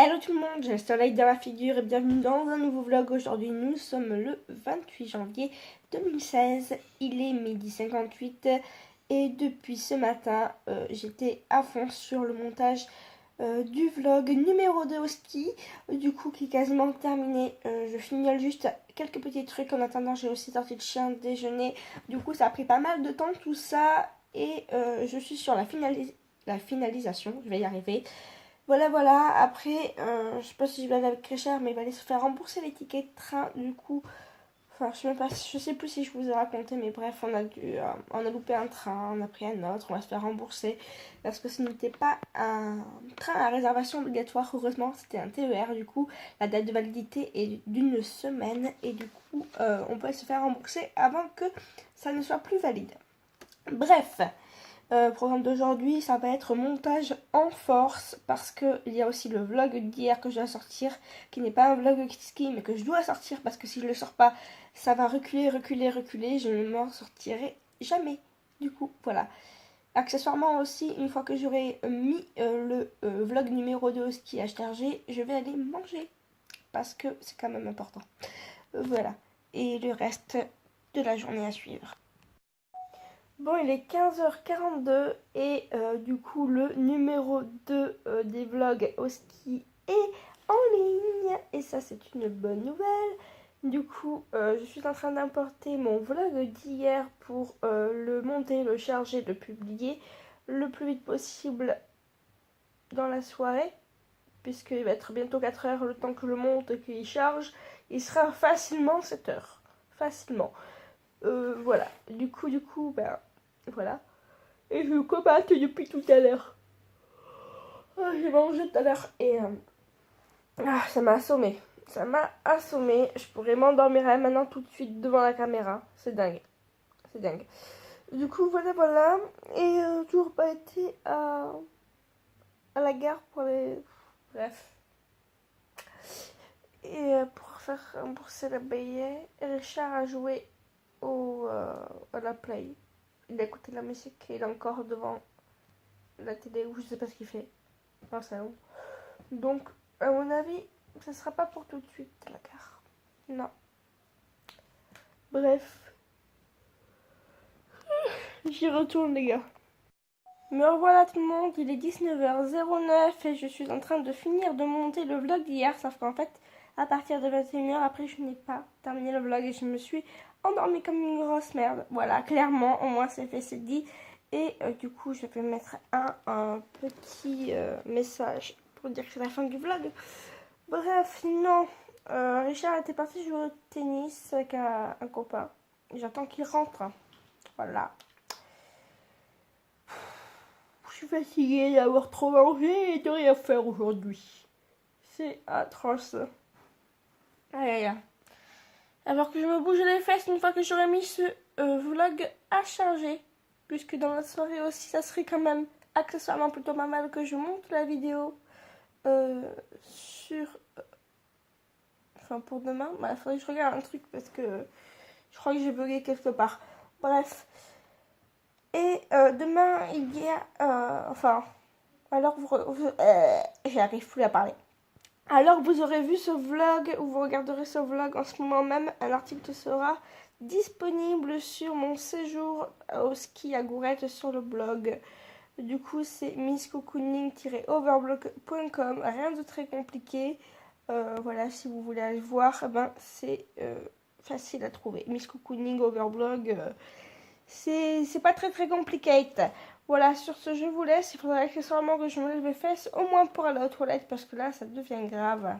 Hello tout le monde, j'ai le soleil dans la figure et bienvenue dans un nouveau vlog. Aujourd'hui nous sommes le 28 janvier 2016, il est 12h58 et depuis ce matin j'étais à fond sur le montage du vlog numéro 2 au ski, du coup qui est quasiment terminé. Je fignole juste quelques petits trucs en attendant, j'ai aussi sorti le chien déjeuner, du coup ça a pris pas mal de temps tout ça et je suis sur la finalisation, je vais y arriver. Voilà, après, je sais pas si je vais aller avec Richard, mais il va aller se faire rembourser les tickets de train, du coup, enfin, je sais plus si je vous ai raconté, mais bref, on a loupé un train, on a pris un autre, on va se faire rembourser, parce que ce n'était pas un train à réservation obligatoire, heureusement, c'était un TER, du coup, la date de validité est d'une semaine, et du coup, on peut se faire rembourser avant que ça ne soit plus valide. Bref, programme d'aujourd'hui, ça va être montage en force parce que il y a aussi le vlog d'hier que je dois sortir, qui n'est pas un vlog ski, mais que je dois sortir parce que si je le sors pas, ça va reculer, je ne m'en sortirai jamais. Du coup, voilà. Accessoirement aussi, une fois que j'aurai mis le vlog numéro 2 au ski à HRG, je vais aller manger parce que c'est quand même important. Voilà. Et le reste de la journée à suivre. Bon, il est 15h42 et du coup le numéro 2 des vlogs au ski est en ligne et ça c'est une bonne nouvelle. Du coup, je suis en train d'importer mon vlog d'hier pour le monter, le charger, le publier le plus vite possible dans la soirée, puisqu'il va être bientôt 4h le temps que je le monte et qu'il charge. Il sera facilement 7h. Facilement. Voilà. Du coup, ben voilà. Et je combatte depuis tout à l'heure. J'ai mangé tout à l'heure et ça m'a assommé. Ça m'a assommé. Je pourrais m'endormir maintenant tout de suite devant la caméra. C'est dingue. C'est dingue. Du coup, voilà. Et toujours pas été à la gare pour les... Bref. Et pour faire rembourser la billet, Richard a joué à la play. Il a écouté la musique et il est encore devant la télé ou je sais pas ce qu'il fait dans le salon. Donc, à mon avis, ça sera pas pour tout de suite la gare. Non. Bref. J'y retourne, les gars. Me revoilà tout le monde, il est 19h09 et je suis en train de finir de monter le vlog d'hier. Sauf qu'en fait, à partir de 21h, après, je n'ai pas terminé le vlog et je me suis endormie comme une grosse merde. Voilà, clairement, au moins c'est fait, c'est dit. Et du coup, je vais mettre un petit message pour dire que c'est la fin du vlog. Bref, sinon, Richard était parti jouer au tennis avec un copain. J'attends qu'il rentre. Voilà. Je suis fatiguée d'avoir trop mangé et de rien faire aujourd'hui. C'est atroce. Aïe aïe aïe. Alors que je me bouge les fesses une fois que j'aurai mis ce vlog à charger. Puisque dans la soirée aussi, ça serait quand même accessoirement plutôt pas mal que je monte la vidéo sur... Enfin, pour demain. Il faudrait que je regarde un truc parce que je crois que j'ai bugué quelque part. Bref. Et demain, il y a... alors j'arrive plus à parler. Alors vous aurez vu ce vlog, ou vous regarderez ce vlog en ce moment même, un article sera disponible sur mon séjour au ski à Gourette sur le blog. Du coup, c'est misscocooning-overblog.com, rien de très compliqué. Voilà, si vous voulez aller voir, c'est facile à trouver. Miss Cocooning Overblog, c'est pas très compliqué. Voilà, sur ce, je vous laisse. Il faudrait accessoirement que je me lève les fesses, au moins pour aller aux toilettes, parce que là, ça devient grave.